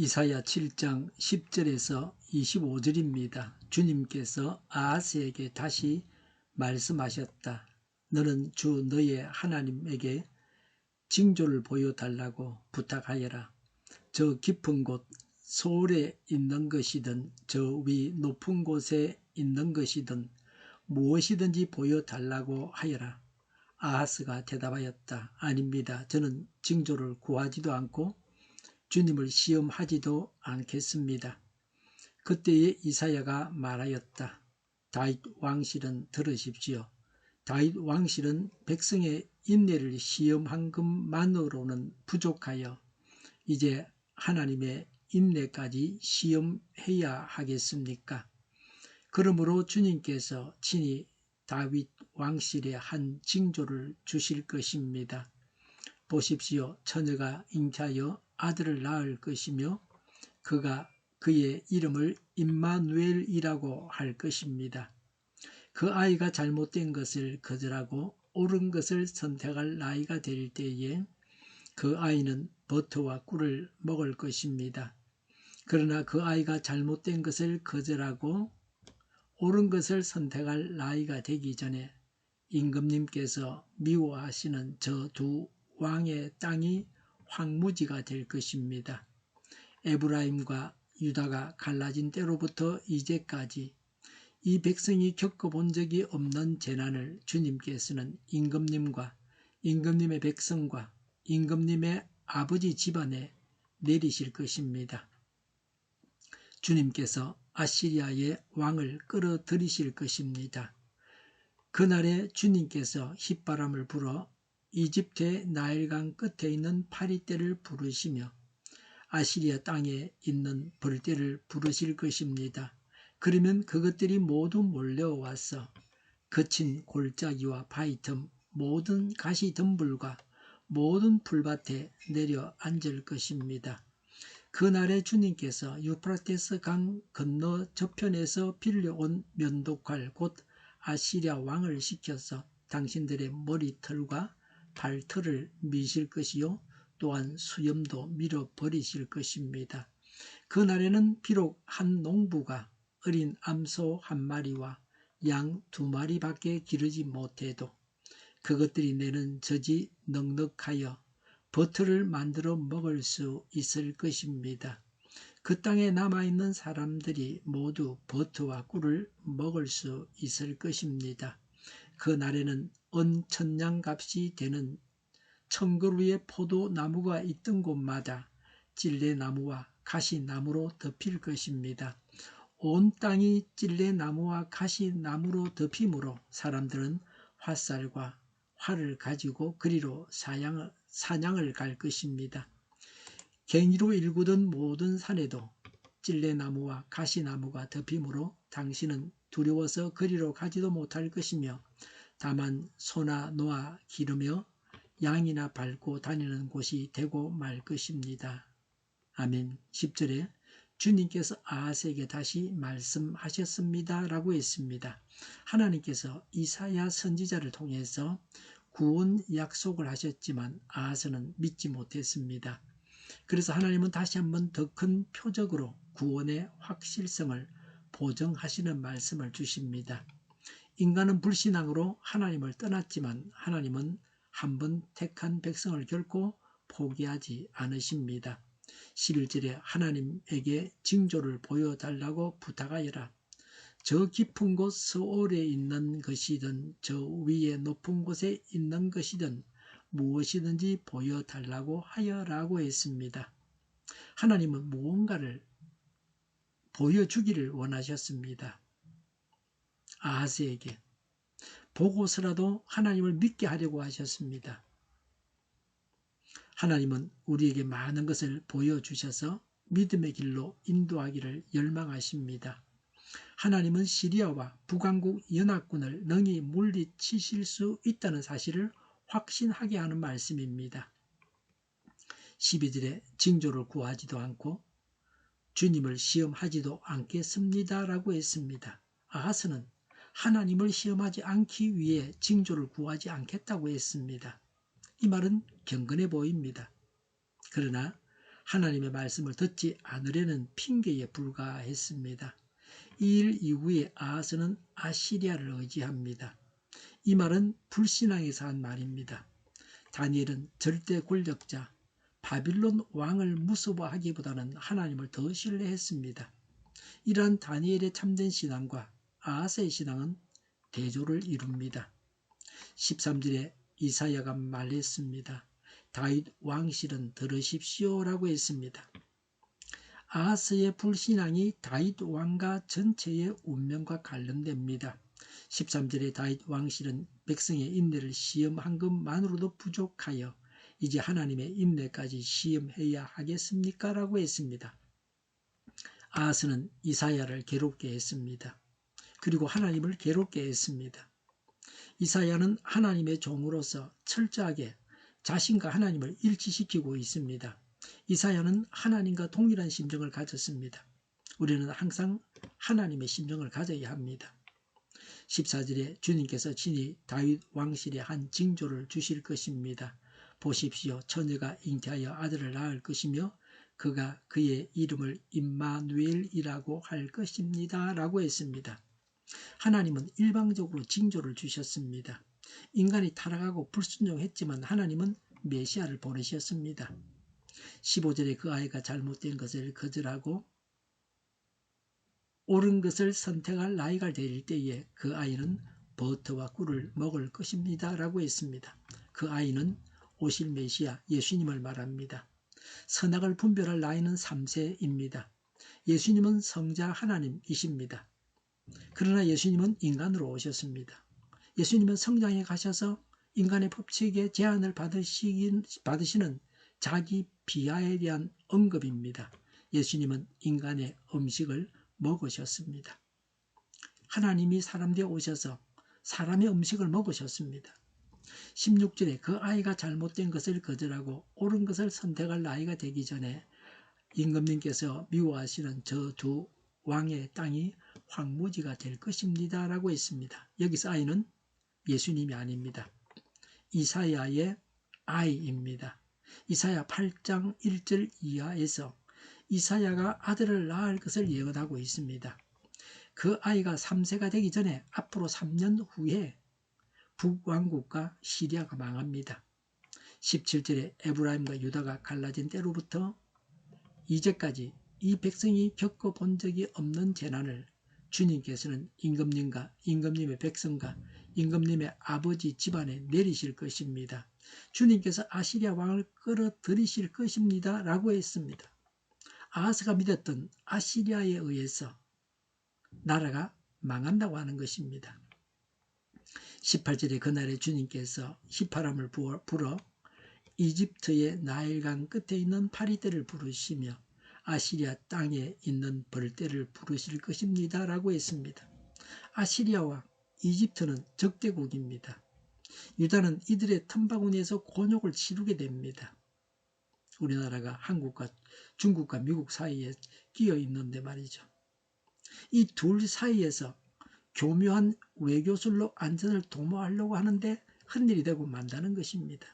이사야 7장 10절에서 25절입니다. 주님께서 아하스에게 다시 말씀하셨다. 너는 주 너의 하나님에게 징조를 보여달라고 부탁하여라. 저 깊은 곳 소울에 있는 것이든 저 위 높은 곳에 있는 것이든 무엇이든지 보여달라고 하여라. 아하스가 대답하였다. 아닙니다. 저는 징조를 구하지도 않고 주님을 시험하지도 않겠습니다. 그때에 이사야가 말하였다. 다윗 왕실은 들으십시오. 다윗 왕실은 백성의 인내를 시험한 것만으로는 부족하여 이제 하나님의 인내까지 시험해야 하겠습니까? 그러므로 주님께서 친히 다윗 왕실에 한 징조를 주실 것입니다. 보십시오. 처녀가 잉태하여 아들을 낳을 것이며 그가 그의 이름을 임마누엘이라고 할 것입니다. 그 아이가 잘못된 것을 거절하고 옳은 것을 선택할 나이가 될 때에 그 아이는 버터와 꿀을 먹을 것입니다. 그러나 그 아이가 잘못된 것을 거절하고 옳은 것을 선택할 나이가 되기 전에 임금님께서 미워하시는 저 두 왕의 땅이 황무지가 될 것입니다. 에브라임과 유다가 갈라진 때로부터 이제까지 이 백성이 겪어본 적이 없는 재난을 주님께서는 임금님과 임금님의 백성과 임금님의 아버지 집안에 내리실 것입니다. 주님께서 아시리아의 왕을 끌어들이실 것입니다. 그날에 주님께서 휘바람을 불어 이집트의 나일강 끝에 있는 파리떼를 부르시며 아시리아 땅에 있는 벌떼를 부르실 것입니다. 그러면 그것들이 모두 몰려와서 거친 골짜기와 바위 틈 모든 가시덤불과 모든 풀밭에 내려 앉을 것입니다. 그날에 주님께서 유프라테스 강 건너 저편에서 빌려온 면도칼 곧 아시리아 왕을 시켜서 당신들의 머리털과 발털을 미실 것이요 또한 수염도 밀어버리실 것입니다. 그날에는 비록 한 농부가 어린 암소 한 마리와 양 2마리밖에 기르지 못해도 그것들이 내는 젖이 넉넉하여 버터를 만들어 먹을 수 있을 것입니다. 그 땅에 남아있는 사람들이 모두 버터와 꿀을 먹을 수 있을 것입니다. 그 날에는 천냥값이 되는 1000그루의 포도나무가 있던 곳마다 찔레나무와 가시나무로 덮일 것입니다. 온 땅이 찔레나무와 가시나무로 덮이므로 사람들은 화살과 활을 가지고 그리로 사냥을 갈 것입니다. 갱이로 일구던 모든 산에도 찔레나무와 가시나무가 덮이므로 당신은 두려워서 그리로 가지도 못할 것이며 다만 소나 노아 기르며 양이나 밟고 다니는 곳이 되고 말 것입니다. 아멘. 10절에 주님께서 아하스에게 다시 말씀하셨습니다 라고 했습니다. 하나님께서 이사야 선지자를 통해서 구원 약속을 하셨지만 아하스는 믿지 못했습니다. 그래서 하나님은 다시 한번 더 큰 표적으로 구원의 확실성을 보증하시는 말씀을 주십니다. 인간은 불신앙으로 하나님을 떠났지만 하나님은 한번 택한 백성을 결코 포기하지 않으십니다. 11절에 하나님에게 징조를 보여달라고 부탁하여라. 저 깊은 곳 서울에 있는 것이든 저 위에 높은 곳에 있는 것이든 무엇이든지 보여달라고 하여라고 했습니다. 하나님은 무언가를 보여주기를 원하셨습니다. 아하스에게 보고서라도 하나님을 믿게 하려고 하셨습니다. 하나님은 우리에게 많은 것을 보여주셔서 믿음의 길로 인도하기를 열망하십니다. 하나님은 시리아와 북왕국 연합군을 능히 물리치실 수 있다는 사실을 확신하게 하는 말씀입니다. 12절에 징조를 구하지도 않고 주님을 시험하지도 않겠습니다 라고 했습니다. 아하스는 하나님을 시험하지 않기 위해 징조를 구하지 않겠다고 했습니다. 이 말은 경건해 보입니다. 그러나 하나님의 말씀을 듣지 않으려는 핑계에 불과했습니다. 이 일 이후에 아하스는 아시리아를 의지합니다. 이 말은 불신앙에서 한 말입니다. 다니엘은 절대 권력자 바빌론 왕을 무서워하기보다는 하나님을 더 신뢰했습니다. 이러한 다니엘의 참된 신앙과 아하스의 신앙은 대조를 이룹니다. 13절에 이사야가 말했습니다. 다윗 왕실은 들으십시오라고 했습니다. 아하스의 불신앙이 다윗 왕가 전체의 운명과 관련됩니다. 13절에 다윗 왕실은 백성의 인내를 시험한 것만으로도 부족하여 이제 하나님의 인내까지 시험해야 하겠습니까? 라고 했습니다. 아하스는 이사야를 괴롭게 했습니다. 그리고 하나님을 괴롭게 했습니다. 이사야는 하나님의 종으로서 철저하게 자신과 하나님을 일치시키고 있습니다. 이사야는 하나님과 동일한 심정을 가졌습니다. 우리는 항상 하나님의 심정을 가져야 합니다. 14절에 주님께서 친히 다윗 왕실에 한 징조를 주실 것입니다. 보십시오. 처녀가 잉태하여 아들을 낳을 것이며 그가 그의 이름을 임마누엘이라고 할 것입니다. 라고 했습니다. 하나님은 일방적으로 징조를 주셨습니다. 인간이 타락하고 불순종했지만 하나님은 메시아를 보내셨습니다. 15절에 그 아이가 잘못된 것을 거절하고 옳은 것을 선택할 나이가 될 때에 그 아이는 버터와 꿀을 먹을 것입니다. 라고 했습니다. 그 아이는 오실 메시아 예수님을 말합니다. 선악을 분별할 나이는 3세입니다. 예수님은 성자 하나님이십니다. 그러나 예수님은 인간으로 오셨습니다. 예수님은 성장에 가셔서 인간의 법칙에 제한을 받으시는 자기 비하에 대한 언급입니다. 예수님은 인간의 음식을 먹으셨습니다. 하나님이 사람 되어 오셔서 사람의 음식을 먹으셨습니다. 16절에 그 아이가 잘못된 것을 거절하고 옳은 것을 선택할 나이가 되기 전에 임금님께서 미워하시는 저 두 왕의 땅이 황무지가 될 것입니다. 라고 했습니다. 여기서 아이는 예수님이 아닙니다. 이사야의 아이입니다. 이사야 8장 1절 이하에서 이사야가 아들을 낳을 것을 예언하고 있습니다. 그 아이가 3세가 되기 전에 앞으로 3년 후에 북왕국과 시리아가 망합니다. 17절에 에브라임과 유다가 갈라진 때로부터 이제까지 이 백성이 겪어본 적이 없는 재난을 주님께서는 임금님과 임금님의 백성과 임금님의 아버지 집안에 내리실 것입니다. 주님께서 아시리아 왕을 끌어들이실 것입니다. 라고 했습니다. 아하스가 믿었던 아시리아에 의해서 나라가 망한다고 하는 것입니다. 18절에 그날에 주님께서 휘파람을 불어 이집트의 나일강 끝에 있는 파리떼를 부르시며 아시리아 땅에 있는 벌떼를 부르실 것입니다. 라고 했습니다. 아시리아와 이집트는 적대국입니다. 유다는 이들의 틈바구니에서 곤욕을 치르게 됩니다. 우리나라가 한국과 중국과 미국 사이에 끼어 있는데 말이죠. 이 둘 사이에서 교묘한 외교술로 안전을 도모하려고 하는데 헛일이 되고 만다는 것입니다.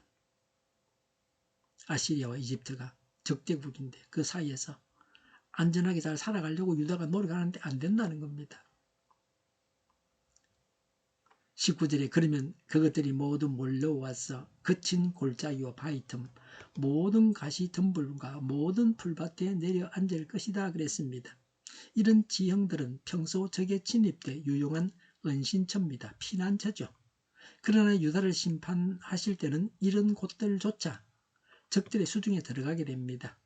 아시리아와 이집트가 적대국인데 그 사이에서 안전하게 잘 살아가려고 유다가 노력하는데 안 된다는 겁니다. 19절에 그러면 그것들이 모두 몰려와서 거친 골짜기와 바위 틈 모든 가시덤불과 모든 풀밭에 내려 앉을 것이다 그랬습니다. 이런 지형들은 평소 적에 침입돼 유용한 은신처입니다. 피난처죠. 그러나 유다를 심판하실 때는 이런 곳들조차 적들의 수중에 들어가게 됩니다.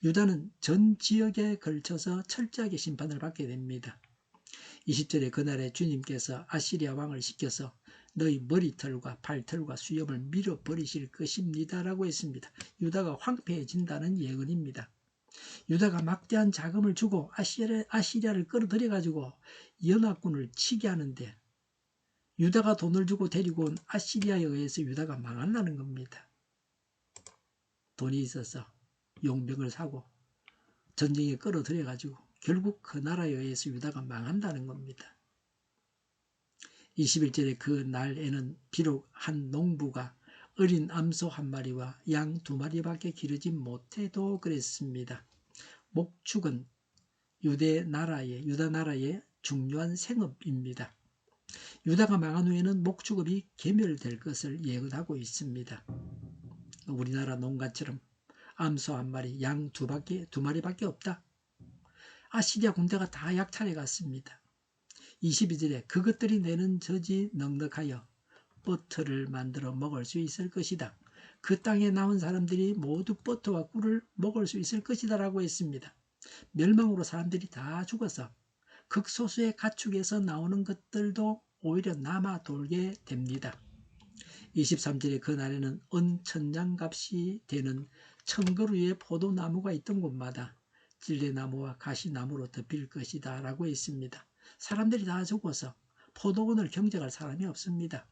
유다는 전 지역에 걸쳐서 철저하게 심판을 받게 됩니다. 20절에 그날에 주님께서 아시리아 왕을 시켜서 너희 머리털과 발털과 수염을 밀어버리실 것입니다. 라고 했습니다. 유다가 황폐해진다는 예언입니다. 유다가 막대한 자금을 주고 아시리아를 끌어들여가지고 연합군을 치게 하는데 유다가 돈을 주고 데리고 온 아시리아에 의해서 유다가 망한다는 겁니다. 돈이 있어서 용병을 사고 전쟁에 끌어들여가지고 결국 그 나라에 의해서 유다가 망한다는 겁니다. 21절에 그 날에는 비록 한 농부가 어린 암소 한 마리와 양 두 마리밖에 기르지 못해도 그랬습니다. 목축은 유다 나라의 중요한 생업입니다. 유다가 망한 후에는 목축업이 괴멸될 것을 예언하고 있습니다. 우리나라 농가처럼 암소 한 마리, 양 두 마리밖에 없다. 아시리아 군대가 다 약탈해 갔습니다. 22절에 그것들이 내는 젖이 넉넉하여 버터를 만들어 먹을 수 있을 것이다. 그 땅에 나온 사람들이 모두 버터와 꿀을 먹을 수 있을 것이다 라고 했습니다. 멸망으로 사람들이 다 죽어서 극소수의 가축에서 나오는 것들도 오히려 남아 돌게 됩니다. 23절에 그날에는 은천냥값이 되는 1000그루의 포도나무가 있던 곳마다 찔레나무와 가시나무로 덮일 것이다 라고 했습니다. 사람들이 다 죽어서 포도원을 경작할 사람이 없습니다.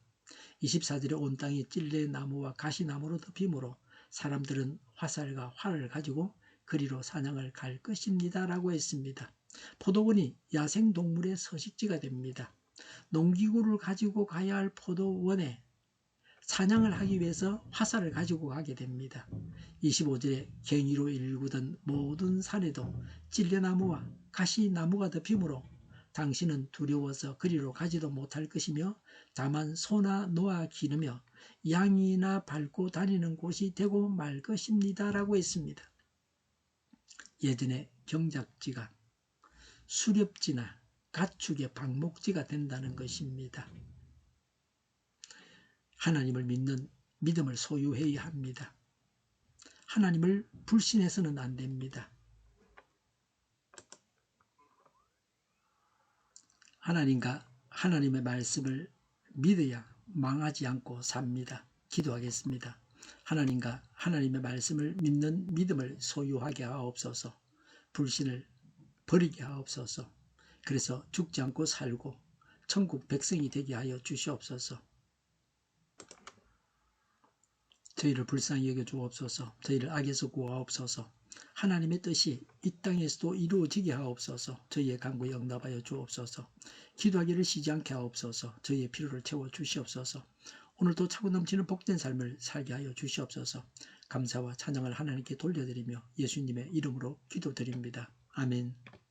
24절에 온 땅이 찔레나무와 가시나무로 덮이므로 사람들은 화살과 활을 가지고 그리로 사냥을 갈 것입니다 라고 했습니다. 포도원이 야생동물의 서식지가 됩니다. 농기구를 가지고 가야 할 포도원에 사냥을 하기 위해서 화살을 가지고 가게 됩니다. 25절에 갱이로 일구던 모든 산에도 찔레나무와 가시나무가 덮이므로 당신은 두려워서 그리로 가지도 못할 것이며 다만 소나 노아 기르며 양이나 밟고 다니는 곳이 되고 말 것입니다 라고 했습니다. 예전에 경작지가 수렵지나 가축의 방목지가 된다는 것입니다. 하나님을 믿는 믿음을 소유해야 합니다. 하나님을 불신해서는 안 됩니다. 하나님과 하나님의 말씀을 믿어야 망하지 않고 삽니다. 기도하겠습니다. 하나님과 하나님의 말씀을 믿는 믿음을 소유하게 하옵소서. 불신을 버리게 하옵소서. 그래서 죽지 않고 살고 천국 백성이 되게 하여 주시옵소서. 저희를 불쌍히 여겨 주옵소서. 저희를 악에서 구하옵소서. 하나님의 뜻이 이 땅에서도 이루어지게 하옵소서. 저희의 간구에 응답하여 주옵소서. 기도하기를 쉬지 않게 하옵소서. 저희의 필요를 채워 주시옵소서. 오늘도 차고 넘치는 복된 삶을 살게 하여 주시옵소서. 감사와 찬양을 하나님께 돌려드리며 예수님의 이름으로 기도드립니다. 아멘.